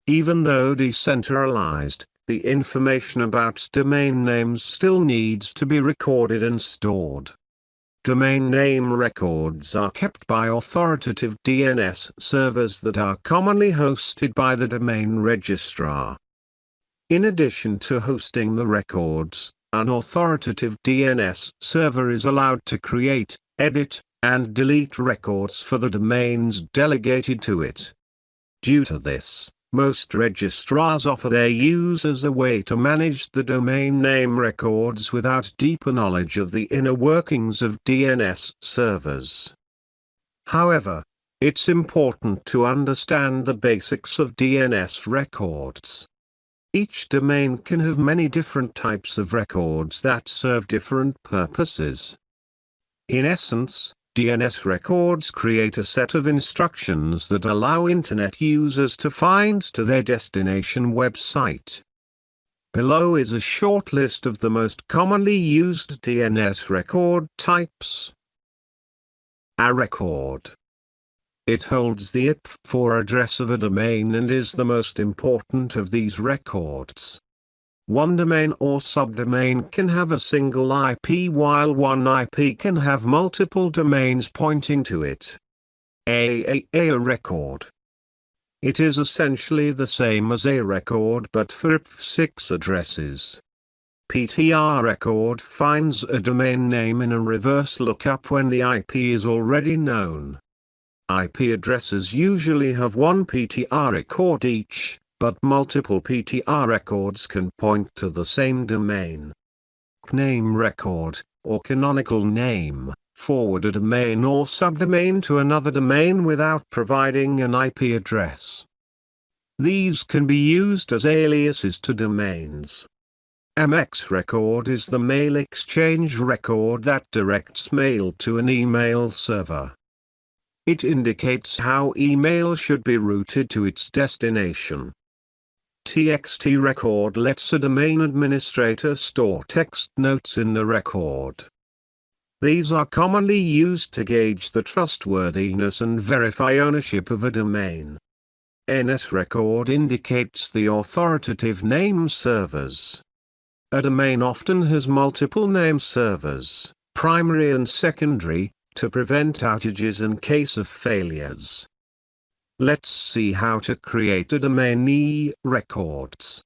Even though decentralized, the information about domain names still needs to be recorded and stored. Domain name records are kept by authoritative DNS servers that are commonly hosted by the domain registrar. In addition to hosting the records, an authoritative DNS server is allowed to create, edit, and delete records for the domains delegated to it. Due to this, most registrars offer their users a way to manage the domain name records without deeper knowledge of the inner workings of DNS servers. However, it's important to understand the basics of DNS records. Each domain can have many different types of records that serve different purposes. In essence, DNS records create a set of instructions that allow Internet users to find to their destination website. Below is a short list of the most commonly used DNS record types. A record. It holds the IPv4 address of a domain and is the most important of these records. One domain or subdomain can have a single IP while one IP can have multiple domains pointing to it. A record. It is essentially the same as a record but for IPv6 addresses. PTR record finds a domain name in a reverse lookup when the IP is already known. IP addresses usually have one PTR record each, but multiple PTR records can point to the same domain. CNAME record, or canonical name, forward a domain or subdomain to another domain without providing an IP address. These can be used as aliases to domains. MX record is the mail exchange record that directs mail to an email server. It indicates how email should be routed to its destination. TXT record lets a domain administrator store text notes in the record. These are commonly used to gauge the trustworthiness and verify ownership of a domain. NS record indicates the authoritative name servers. A domain often has multiple name servers, primary and secondary, to prevent outages in case of failures. Let's see how to create a domain records.